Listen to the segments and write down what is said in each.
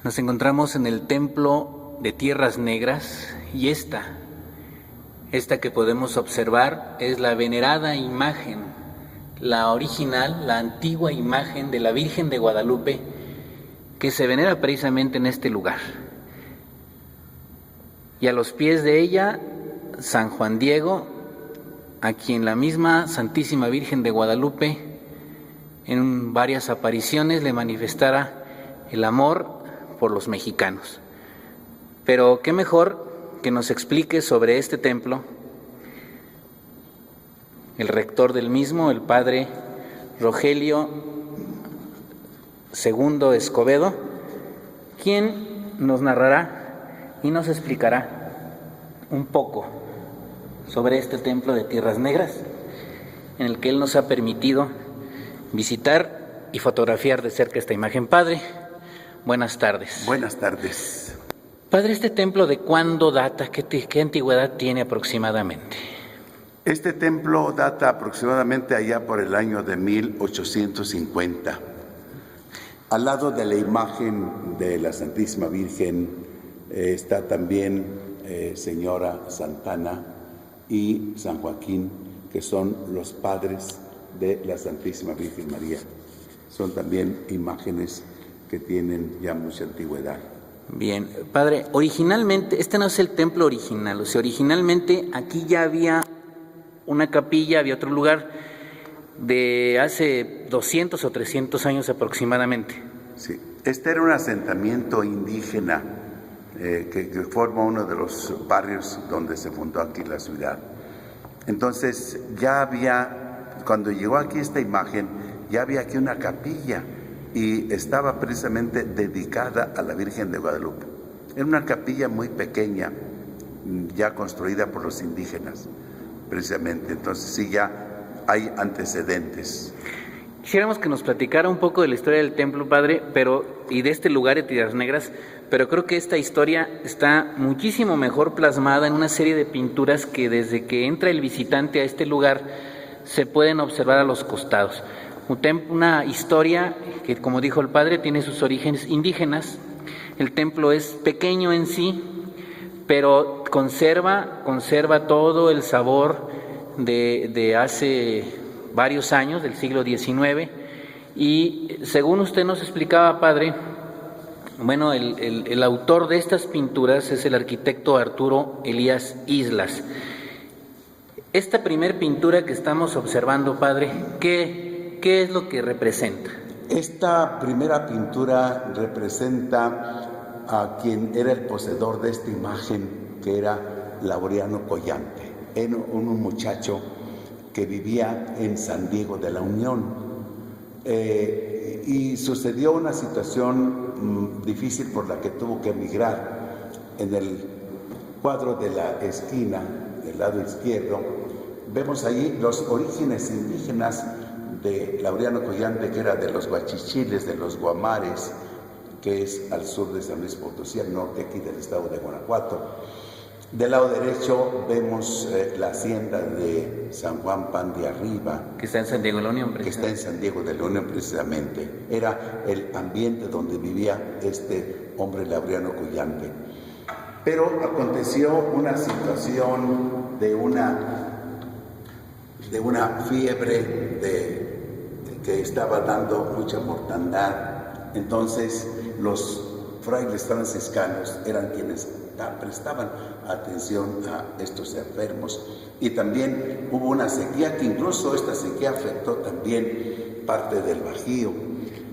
Nos encontramos en el templo de Tierras Negras y esta que podemos observar es la venerada imagen, la original, la antigua imagen de la Virgen de Guadalupe que se venera precisamente en este lugar. Y a los pies de ella, San Juan Diego, a quien la misma Santísima Virgen de Guadalupe en varias apariciones le manifestara el amor por los mexicanos. Pero qué mejor que nos explique sobre este templo el rector del mismo, el padre Rogelio II Escobedo, quien nos narrará y nos explicará un poco sobre este templo de Tierras Negras, en el que él nos ha permitido visitar y fotografiar de cerca esta imagen. Padre, buenas tardes. Buenas tardes. Padre, ¿este templo de cuándo data? ¿Qué antigüedad tiene aproximadamente? Este templo data aproximadamente allá por el año de 1850. Al lado de la imagen de la Santísima Virgen está también Señora Santana y San Joaquín, que son los padres de la Santísima Virgen María. Son también imágenes que tienen ya mucha antigüedad. Bien, padre, originalmente, este no es el templo original, o sea, originalmente aquí ya había una capilla, había otro lugar de hace 200 o 300 años aproximadamente. Sí, este era un asentamiento indígena que forma uno de los barrios donde se fundó aquí la ciudad. Entonces ya había, cuando llegó aquí esta imagen, ya había aquí una capilla y estaba precisamente dedicada a la Virgen de Guadalupe. Era una capilla muy pequeña, ya construida por los indígenas, precisamente. Entonces sí, ya hay antecedentes. Quisiéramos que nos platicara un poco de la historia del templo, padre, y de este lugar de Tierras Negras, pero creo que esta historia está muchísimo mejor plasmada en una serie de pinturas que desde que entra el visitante a este lugar se pueden observar a los costados. Una historia que, como dijo el padre, tiene sus orígenes indígenas. El templo es pequeño en sí, pero conserva todo el sabor de hace varios años, del siglo XIX, y según usted nos explicaba, padre, bueno, el autor de estas pinturas es el arquitecto Arturo Elías Islas. Esta primer pintura que estamos observando, padre, ¿qué es lo que representa? Esta primera pintura representa a quien era el poseedor de esta imagen, que era Laureano Collante. Era un muchacho que vivía en San Diego de la Unión. Y sucedió una situación difícil por la que tuvo que emigrar. En el cuadro de la esquina, del lado izquierdo, vemos ahí los orígenes indígenas de Laureano Collante, que era de los Guachichiles, de los Guamares, que es al sur de San Luis Potosí, al norte aquí del estado de Guanajuato. Del lado derecho vemos la hacienda de San Juan Pan de Arriba, que está en San Diego de la Unión, que está en San Diego de la Unión precisamente. Era el ambiente donde vivía este hombre Laureano Collante. Pero aconteció una situación de una fiebre que estaba dando mucha mortandad. Entonces los frailes franciscanos eran quienes prestaban atención a estos enfermos, y también hubo una sequía, que incluso esta sequía afectó también parte del Bajío.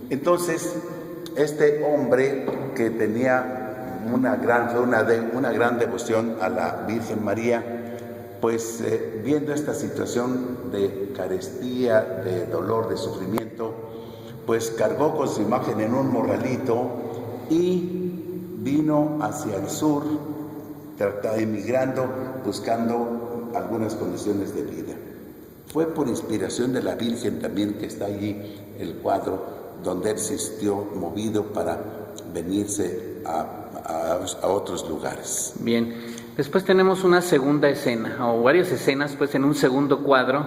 Entonces este hombre, que tenía una gran devoción a la Virgen María, pues viendo esta situación de carestía, de dolor, de sufrimiento, pues cargó con su imagen en un morralito y vino hacia el sur, emigrando, buscando algunas condiciones de vida. Fue por inspiración de la Virgen también que está allí el cuadro, donde él se sintió movido para venirse a otros lugares. Bien, después tenemos una segunda escena, o varias escenas pues en un segundo cuadro,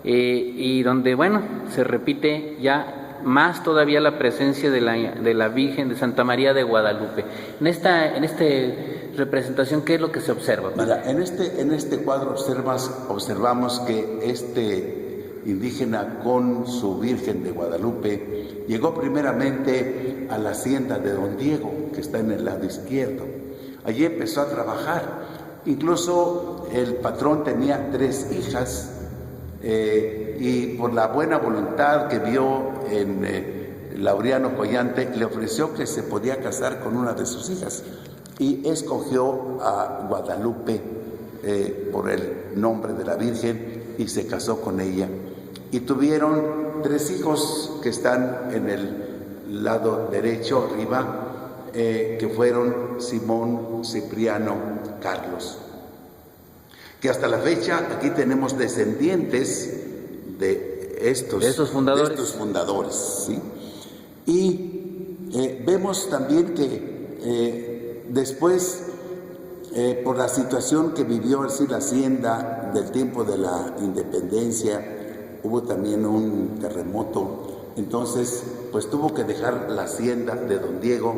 y donde, bueno, se repite ya más todavía la presencia de la Virgen de Santa María de Guadalupe. En esta representación, ¿qué es lo que se observa, padre? Mira, en este cuadro observamos que este indígena con su Virgen de Guadalupe llegó primeramente a la hacienda de don Diego, que está en el lado izquierdo. Allí empezó a trabajar. Incluso el patrón tenía 3 hijas y por la buena voluntad que vio en Laureano Collante, le ofreció que se podía casar con una de sus hijas y escogió a Guadalupe por el nombre de la Virgen y se casó con ella. Y tuvieron 3 hijos que están en el lado derecho arriba, que fueron Simón, Cipriano, Carlos. Que hasta la fecha aquí tenemos descendientes de estos fundadores, ¿sí? Y vemos también que después, por la situación que vivió así la hacienda del tiempo de la independencia, hubo también un terremoto, entonces pues tuvo que dejar la hacienda de don Diego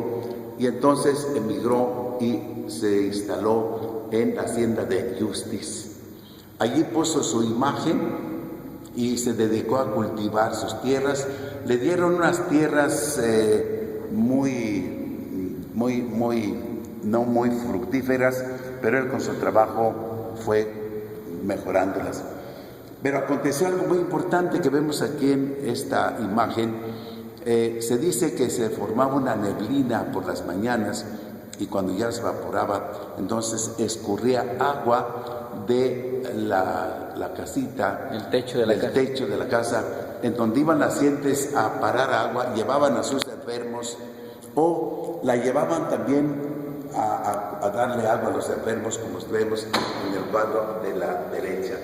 y entonces emigró y se instaló en la hacienda de Justis. Allí puso su imagen y se dedicó a cultivar sus tierras. Le dieron unas tierras no muy fructíferas, pero él con su trabajo fue mejorándolas. Pero aconteció algo muy importante que vemos aquí en esta imagen. Se dice que se formaba una neblina por las mañanas y cuando ya se evaporaba, entonces escurría agua de la casita, el techo de la casa, en donde iban las gentes a parar agua, llevaban a sus enfermos o la llevaban también a darle agua a los enfermos, como vemos en el cuadro de la derecha.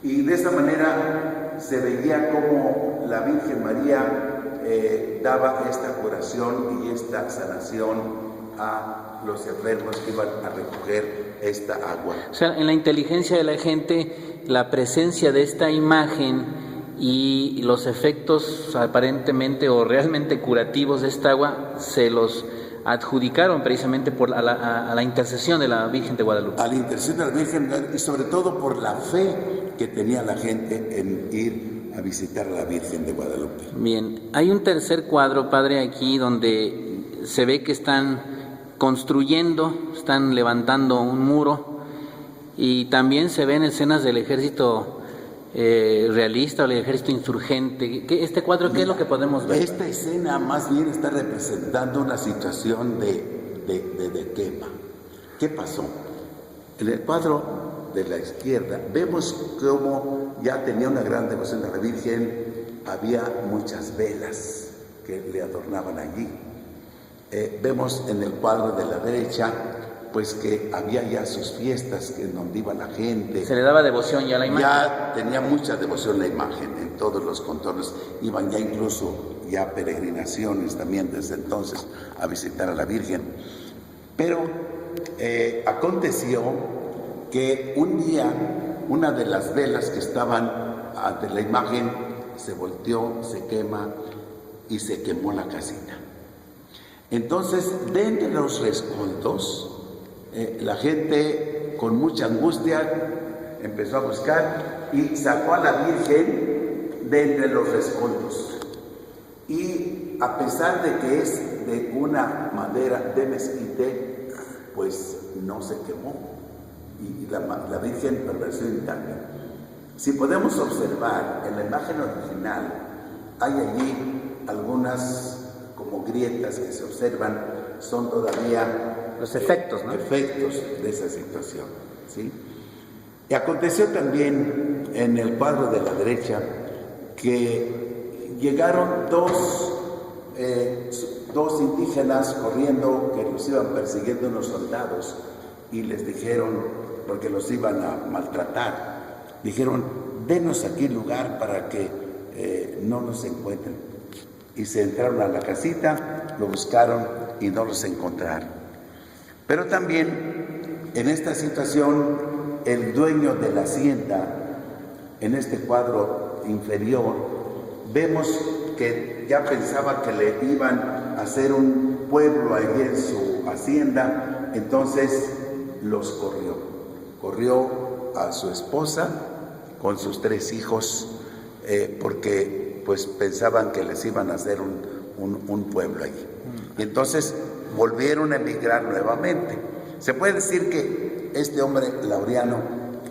Y de esa manera se veía como la Virgen María daba esta curación y esta sanación a los enfermos que iban a recoger esta agua. O sea, en la inteligencia de la gente, la presencia de esta imagen y los efectos aparentemente o realmente curativos de esta agua se los adjudicaron precisamente a la intercesión de la Virgen de Guadalupe. A la intercesión de la Virgen y sobre todo por la fe que tenía la gente en ir a visitar a la Virgen de Guadalupe. Bien, hay un tercer cuadro, padre, aquí donde se ve que están construyendo, están levantando un muro y también se ven escenas del ejército realista o el ejército insurgente. ¿Este cuadro qué es lo que podemos ver? Esta escena más bien está representando una situación de quema. ¿Qué pasó? En el cuadro de la izquierda vemos cómo ya tenía una gran devoción a la Virgen, había muchas velas que le adornaban allí. Vemos en el cuadro de la derecha pues que había ya sus fiestas en donde iba la gente. ¿Se le daba devoción ya a la imagen? Ya tenía mucha devoción la imagen en todos los contornos. Iban ya incluso ya peregrinaciones también desde entonces a visitar a la Virgen. Pero aconteció que un día una de las velas que estaban ante la imagen se volteó, se quema y se quemó la casita. Entonces, de entre los rescoldos, la gente con mucha angustia empezó a buscar y sacó a la Virgen de entre los rescoldos. Y a pesar de que es de una madera de mezquite, pues no se quemó y la Virgen permaneció intacta. Si podemos observar en la imagen original, hay allí algunas como grietas que se observan, son todavía los efectos, ¿no? Efectos de esa situación, ¿sí? Y aconteció también en el cuadro de la derecha que llegaron dos indígenas corriendo que los iban persiguiendo unos soldados y les dijeron, porque los iban a maltratar, dijeron, denos aquí lugar para que no nos encuentren. Y se entraron a la casita, lo buscaron y no los encontraron. Pero también en esta situación el dueño de la hacienda, en este cuadro inferior, vemos que ya pensaba que le iban a hacer un pueblo allí en su hacienda, entonces los corrió a su esposa con sus 3 hijos, porque pues pensaban que les iban a hacer un pueblo allí. Y entonces volvieron a emigrar nuevamente. Se puede decir que este hombre Laureano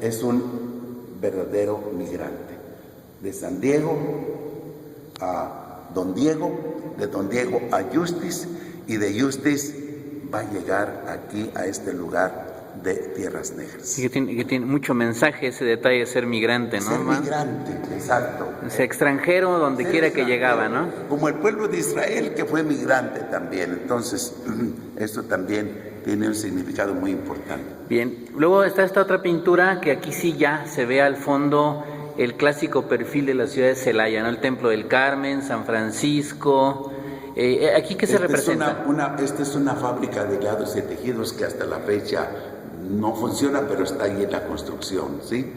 es un verdadero migrante. De San Diego a Don Diego, de Don Diego a Justis, y de Justis va a llegar aquí a este lugar de Tierras Negras. Sí, que tiene mucho mensaje ese detalle de ser migrante, ¿no? Ser migrante, exacto. O sea, extranjero donde quiera que llegaba, ¿no? Como el pueblo de Israel, que fue migrante también. Entonces, esto también tiene un significado muy importante. Bien, luego está esta otra pintura que aquí sí ya se ve al fondo el clásico perfil de la ciudad de Celaya, ¿no? El Templo del Carmen, San Francisco. ¿Aquí qué se representa? Esta es una fábrica de hilados y tejidos que hasta la fecha no funciona, pero está ahí en la construcción, ¿sí?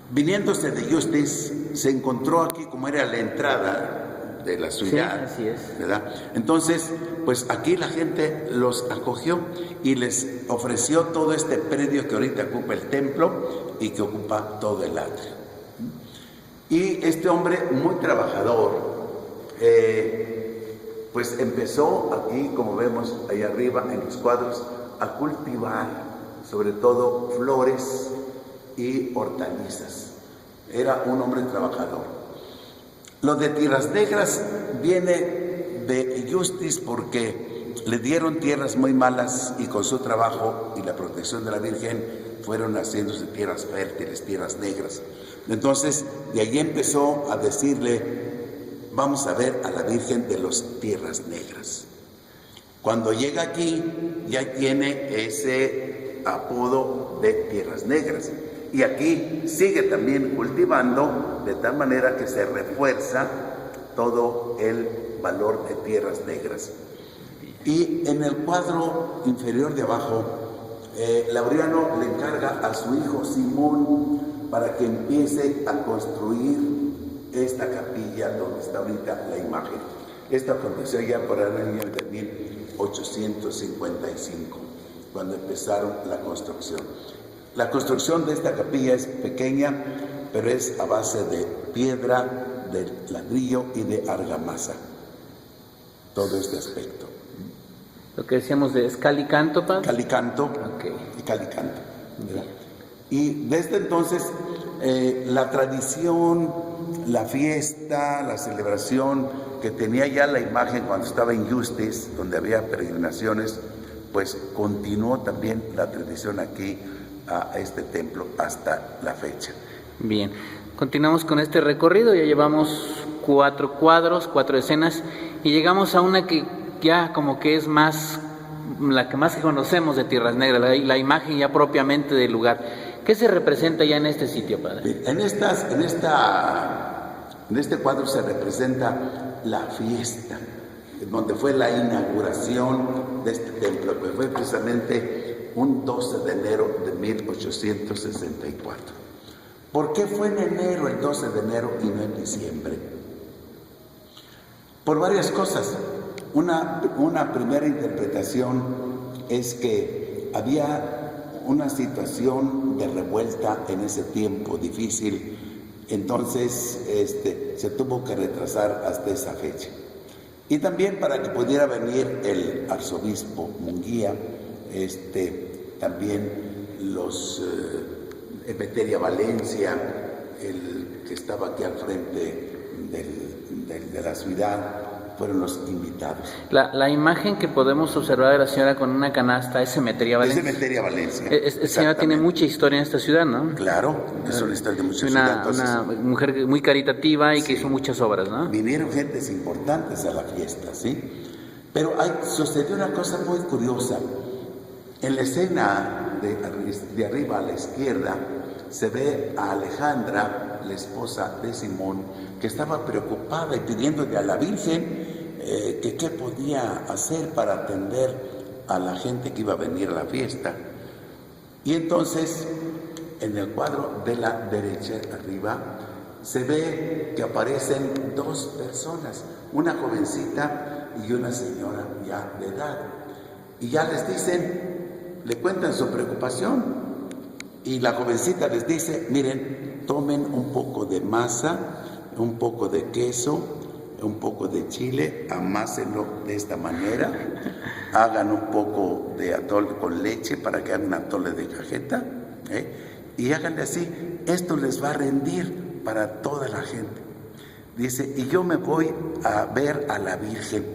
Viniéndose de Justis, se encontró aquí, como era la entrada de la ciudad, sí, así es, ¿verdad? Entonces, pues aquí la gente los acogió y les ofreció todo este predio que ahorita ocupa el templo y que ocupa todo el atrio. Y este hombre muy trabajador, pues empezó aquí, como vemos ahí arriba en los cuadros, a cultivar sobre todo flores y hortalizas. Era un hombre trabajador. Lo de Tierras Negras viene de Justis porque le dieron tierras muy malas y con su trabajo y la protección de la Virgen fueron haciéndose tierras fértiles, tierras negras. Entonces, de allí empezó a decirle: vamos a ver a la Virgen de las Tierras Negras. Cuando llega aquí, ya tiene ese apodo de Tierras Negras. Y aquí sigue también cultivando, de tal manera que se refuerza todo el valor de Tierras Negras. Y en el cuadro inferior de abajo, Laureano le encarga a su hijo Simón para que empiece a construir esta capilla donde está ahorita la imagen. Esta aconteció ya por el año de 1855, cuando empezaron la construcción. La construcción de esta capilla es pequeña, pero es a base de piedra, de ladrillo y de argamasa. Todo este aspecto. Lo que decíamos de Calicanto, ¿padre? Calicanto. Okay. Y Calicanto. Y desde entonces la tradición, la fiesta, la celebración que tenía ya la imagen cuando estaba en Justis, donde había peregrinaciones, pues continuó también la tradición aquí a este templo hasta la fecha. Bien, continuamos con este recorrido, ya llevamos 4 cuadros, 4 escenas y llegamos a una que ya como que es más, la que más conocemos de Tierras Negras, la imagen ya propiamente del lugar. ¿Qué se representa ya en este sitio, padre? En este cuadro se representa la fiesta, donde fue la inauguración de este templo, que fue precisamente un 12 de enero de 1864. ¿Por qué fue en enero, el 12 de enero, y no en diciembre? Por varias cosas. Una primera interpretación es que había una situación de revuelta en ese tiempo difícil, entonces se tuvo que retrasar hasta esa fecha. Y también para que pudiera venir el arzobispo Munguía, también los Emeteria Valencia, el que estaba aquí al frente de la ciudad, fueron los invitados. La imagen que podemos observar de la señora con una canasta es Emeteria Valencia. Es Emeteria Valencia. Esta señora tiene mucha historia en esta ciudad, ¿no? Claro, es una historia de mucha ciudad. Una mujer muy caritativa y que hizo muchas obras, ¿no? Vinieron gentes importantes a la fiesta, ¿sí? Pero sucedió una cosa muy curiosa. En la escena de arriba a la izquierda se ve a Alejandra, la esposa de Simón, que estaba preocupada y pidiéndole a la Virgen que qué podía hacer para atender a la gente que iba a venir a la fiesta. Y entonces, en el cuadro de la derecha arriba, se ve que aparecen dos personas, una jovencita y una señora ya de edad. Y ya les dicen, le cuentan su preocupación. Y la jovencita les dice, miren, tomen un poco de masa, un poco de queso, un poco de chile, amásenlo de esta manera, hagan un poco de atole con leche para que hagan un atole de cajeta, y háganle así, esto les va a rendir para toda la gente. Dice, y yo me voy a ver a la Virgen.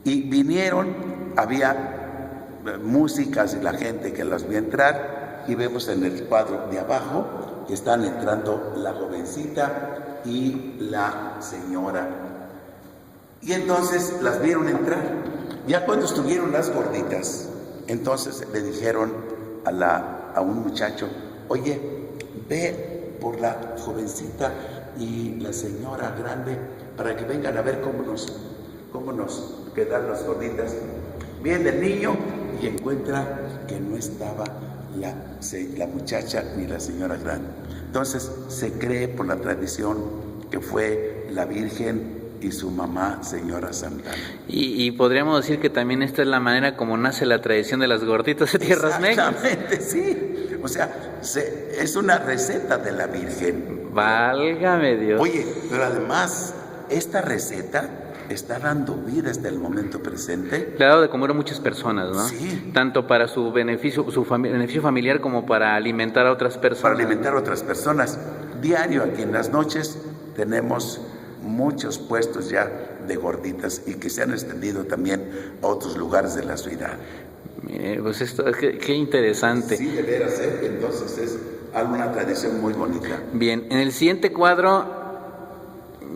Y vinieron, había músicas y la gente que las vio entrar, y vemos en el cuadro de abajo que están entrando la jovencita y la señora. Y entonces las vieron entrar. Ya cuando estuvieron las gorditas, entonces le dijeron a un muchacho, oye, ve por la jovencita y la señora grande para que vengan a ver cómo nos quedan las gorditas. Viene el niño y encuentra que no estaba la muchacha ni la señora grande. Entonces se cree por la tradición que fue la Virgen y su mamá, señora Santana. Y podríamos decir que también esta es la manera como nace la tradición de las gorditas de Tierras Negras. Exactamente, sí. O sea, es una receta de la Virgen. Válgame Dios. Oye, pero además, esta receta está dando vida hasta el momento presente. Le ha dado de comer a muchas personas, ¿no? Sí. Tanto para su beneficio familiar como para alimentar a otras personas. Para alimentar a otras personas. Diario aquí en las noches tenemos muchos puestos ya de gorditas y que se han extendido también a otros lugares de la ciudad. Mire, pues esto, qué interesante. Sí, de veras, entonces es una tradición muy bonita. Bien, en el siguiente cuadro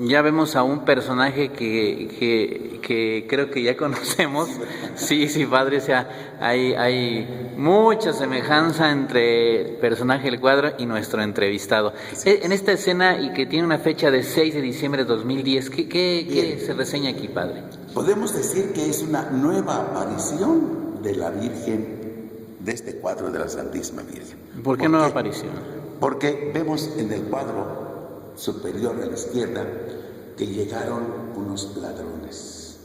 ya vemos a un personaje que creo que ya conocemos. Sí, padre, o sea, hay mucha semejanza entre el personaje del cuadro y nuestro entrevistado. En esta escena, y que tiene una fecha de 6 de diciembre de 2010, ¿qué se reseña aquí, padre? Podemos decir que es una nueva aparición de la Virgen, de este cuadro de la Santísima Virgen. ¿Por qué nueva aparición? Porque vemos en el cuadro superior a la izquierda que llegaron unos ladrones.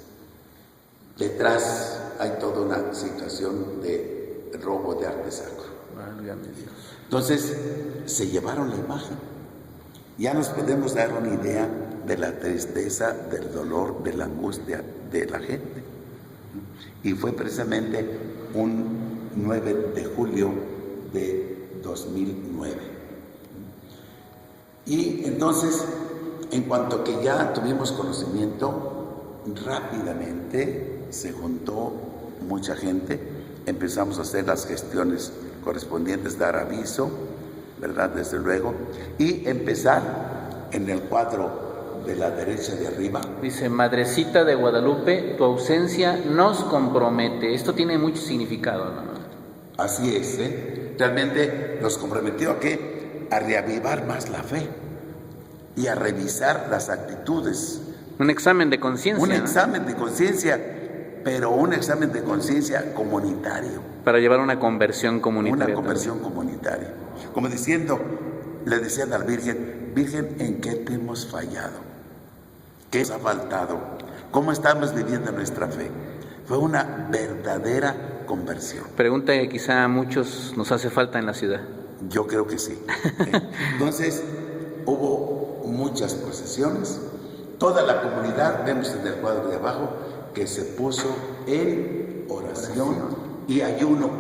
Detrás hay toda una situación de robo de arte sacro. Válgame Dios. Entonces se llevaron la imagen. Ya nos podemos dar una idea de la tristeza, del dolor, de la angustia de la gente. Y fue precisamente un 9 de julio de 2009. Y entonces, en cuanto que ya tuvimos conocimiento, rápidamente se juntó mucha gente, empezamos a hacer las gestiones correspondientes, dar aviso, ¿verdad? Desde luego, y empezar en el cuadro de la derecha de arriba. Dice, Madrecita de Guadalupe, tu ausencia nos compromete. Esto tiene mucho significado, ¿no? Así es, realmente nos comprometió a qué? A reavivar más la fe y a revisar las actitudes. Un examen de conciencia. Un examen de conciencia, pero un examen de conciencia comunitario. Para llevar una conversión comunitaria. Una conversión comunitaria. Como diciendo, le decían a la Virgen, Virgen, ¿en qué te hemos fallado? ¿Qué nos ha faltado? ¿Cómo estamos viviendo nuestra fe? Fue una verdadera conversión. Pregunta que quizá a muchos nos hace falta en la ciudad. Yo creo que sí. Entonces, hubo muchas procesiones. Toda la comunidad, vemos en el cuadro de abajo, que se puso en oración y ayuno.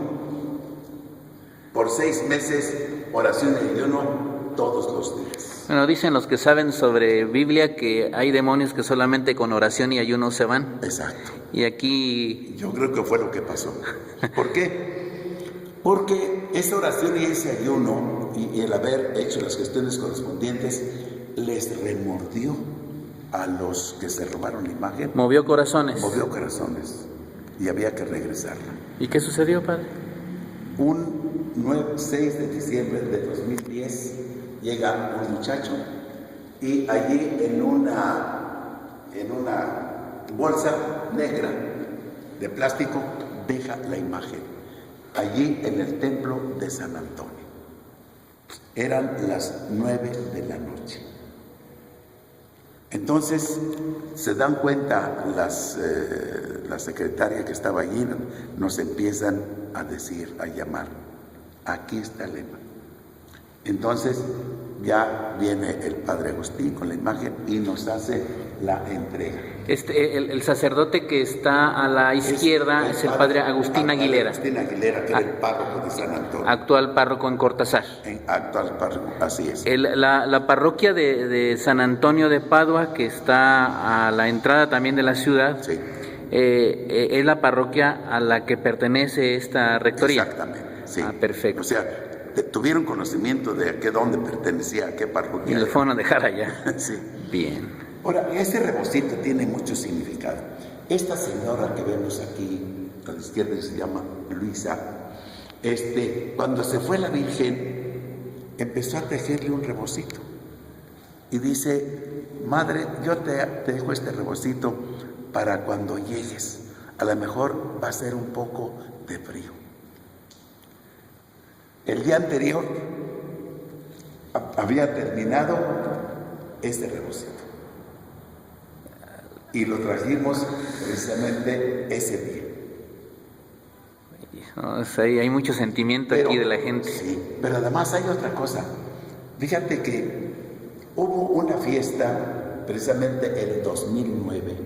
Por 6 meses, oración y ayuno todos los días. Bueno, dicen los que saben sobre Biblia que hay demonios que solamente con oración y ayuno se van. Exacto. Y aquí... Yo creo que fue lo que pasó. ¿Por qué? Porque esa oración y ese ayuno y el haber hecho las gestiones correspondientes les remordió a los que se robaron la imagen. Movió corazones. Movió corazones y había que regresarla. ¿Y qué sucedió, padre? Un 6 de diciembre de 2010 llega un muchacho y allí en una bolsa negra de plástico deja la imagen. Allí en el templo de San Antonio. Eran las 9 de la noche. Entonces se dan cuenta la secretaria que estaba allí, nos empiezan a decir, a llamar, aquí está el lema. Entonces ya viene el padre Agustín con la imagen y nos hace la entrega. El sacerdote que está a la izquierda es el padre Agustín Aguilera. Agustín Aguilera, que era el párroco de San Antonio. Actual párroco en Cortázar. Actual párroco, así es. La parroquia de San Antonio de Padua, que está a la entrada también de la ciudad, sí. Es la parroquia a la que pertenece esta rectoría. Exactamente, sí. Perfecto. O sea, tuvieron conocimiento de a dónde pertenecía, a qué parroquia. Y lo fueron a dejar allá. Sí. Bien. Ahora, este rebocito tiene mucho significado. Esta señora que vemos aquí, a la izquierda, se llama Luisa, cuando se fue la Virgen, empezó a tejerle un rebocito. Y dice, madre, yo te dejo este rebocito para cuando llegues. A lo mejor va a ser un poco de frío. El día anterior había terminado este rebocito. Y lo trajimos precisamente ese día. O sea, hay mucho sentimiento aquí de la gente. Sí, pero además hay otra cosa. Fíjate que hubo una fiesta, precisamente el 2009,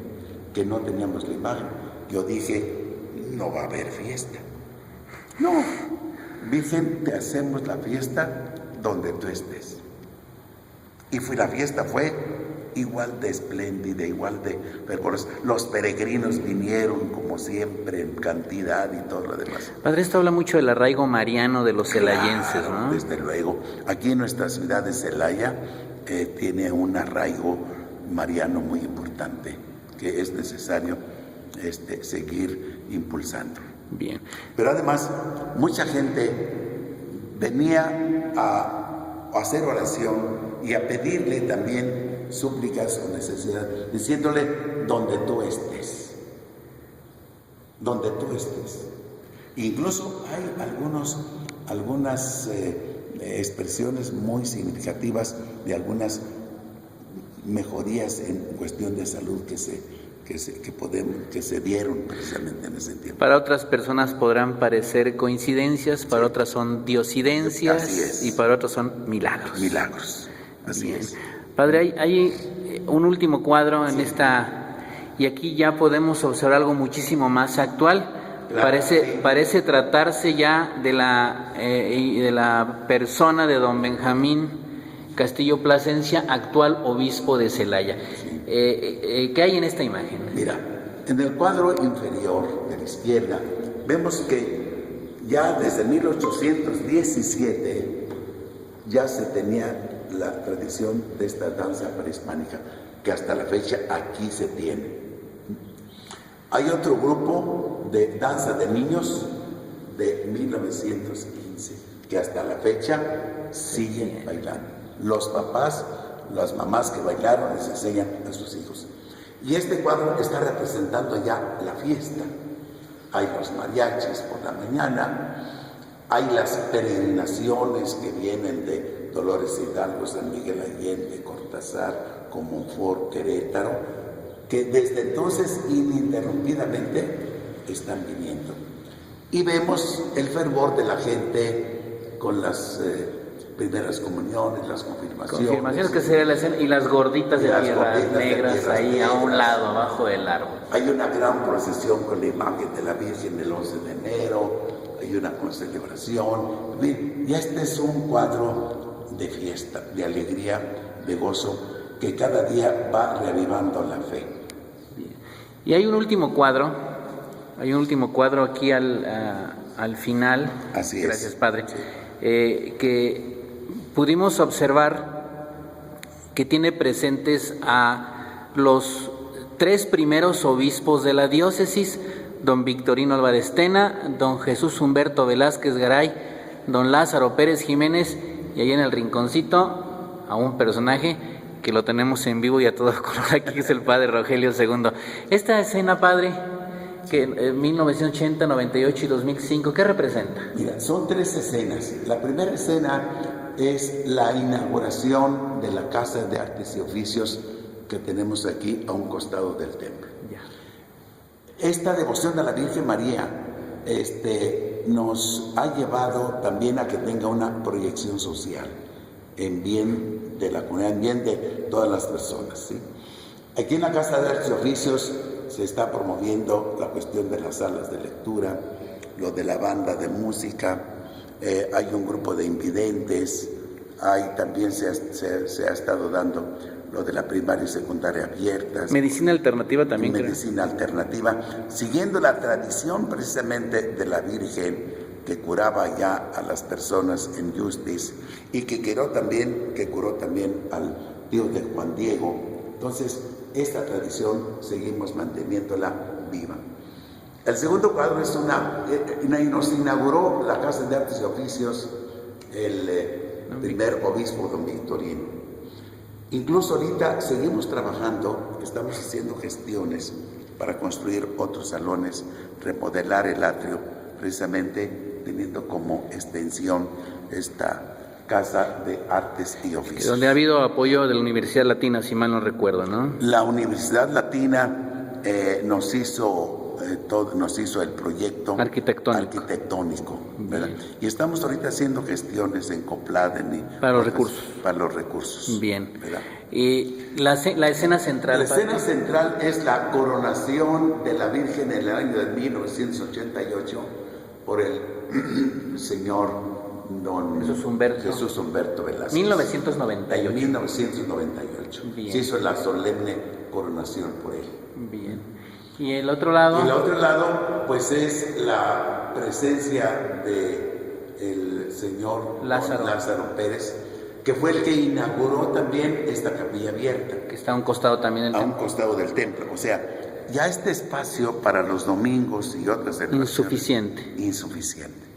que no teníamos la imagen. Yo dije, no va a haber fiesta. No, Virgen, te hacemos la fiesta donde tú estés. Y la fiesta fue igual de espléndida, igual de fervorosa. Los peregrinos vinieron como siempre en cantidad y todo lo demás. Padre, esto habla mucho del arraigo mariano de los celayenses, Claro, ¿no? desde luego. Aquí en nuestra ciudad de Celaya tiene un arraigo mariano muy importante que es necesario seguir impulsando. Bien. Pero además, mucha gente venía a hacer oración y a pedirle también súplicas o necesidades, diciéndole donde tú estés, donde tú estés. Incluso hay algunas expresiones muy significativas de algunas mejorías en cuestión de salud que se dieron precisamente en ese tiempo. Para otras personas podrán parecer coincidencias, para otras son diosidencias. Así es. Y para otros son milagros. Milagros, así Bien. es. Padre, hay un último cuadro en esta, y aquí ya podemos observar algo muchísimo más actual. Claro, parece tratarse ya de la persona de don Benjamín Castillo Plasencia, actual obispo de Celaya. Sí. ¿Qué hay en esta imagen? Mira, en el cuadro inferior de la izquierda vemos que ya desde 1817 ya se tenía la tradición de esta danza prehispánica, que hasta la fecha aquí se tiene. Hay otro grupo de danza de niños de 1915 que hasta la fecha siguen bailando. Los papás, las mamás que bailaron les enseñan a sus hijos. Y este cuadro está representando ya la fiesta. Hay los mariachis por la mañana, hay las peregrinaciones que vienen de Dolores Hidalgo, San Miguel Allende, Cortázar, Comonfort, Querétaro, que desde entonces ininterrumpidamente están viniendo. Y vemos el fervor de la gente con las primeras comuniones, las confirmaciones Que sería la escena, y las gorditas de tierras negras ahí negras, a un lado, abajo del árbol. Hay una gran procesión con la imagen de la Virgen el 11 de enero, hay una celebración. Y este es un cuadro de fiesta, de alegría, de gozo, que cada día va reavivando la fe. Bien. Y hay un último cuadro aquí al final. Así es. Gracias, Padre. Sí. Que pudimos observar que tiene presentes a los 3 primeros obispos de la diócesis: don Victorino Álvarez Tena, don Jesús Humberto Velázquez Garay, don Lázaro Pérez Jiménez, y ahí en el rinconcito a un personaje que lo tenemos en vivo y a todo color aquí, es el padre Rogelio II. Esta escena, padre, que en 1980, 98 y 2005, ¿qué representa? Mira, son 3 escenas. La primera escena es la inauguración de la Casa de Artes y Oficios que tenemos aquí a un costado del templo. Ya. Esta devoción a la Virgen María nos ha llevado también a que tenga una proyección social en bien de la comunidad, en bien de todas las personas, ¿sí? Aquí en la Casa de Artes y Oficios se está promoviendo la cuestión de las salas de lectura, lo de la banda de música, hay un grupo de invidentes, también se ha estado dando lo de la primaria y secundaria abiertas. Medicina alternativa también. Medicina alternativa, siguiendo la tradición precisamente de la Virgen que curaba ya a las personas en Justis y que curó también al tío de Juan Diego. Entonces, esta tradición seguimos manteniéndola viva. El segundo cuadro es nos inauguró la Casa de Artes y Oficios el primer obispo don Victorino. Incluso ahorita seguimos trabajando, estamos haciendo gestiones para construir otros salones, remodelar el atrio, precisamente teniendo como extensión esta Casa de Artes y Oficios. Donde ha habido apoyo de la Universidad Latina, si mal no recuerdo, ¿no? La Universidad Latina nos hizo el proyecto arquitectónico, ¿verdad? Y estamos ahorita haciendo gestiones en Copladen para los recursos. Para los recursos. Bien. ¿Verdad? Y la escena central. La escena central es la coronación de la Virgen en el año de 1988 por el señor don Jesús Humberto Velázquez. 1998. 1998. Bien. Se hizo la solemne coronación por él. Bien. ¿Y el otro lado? Y el otro lado, pues es la presencia de el señor Lázaro Pérez, que fue el que inauguró también esta capilla abierta. Que está a un costado también del templo. A un costado del templo. O sea, ya este espacio para los domingos y otras celebraciones. Insuficiente. Insuficiente.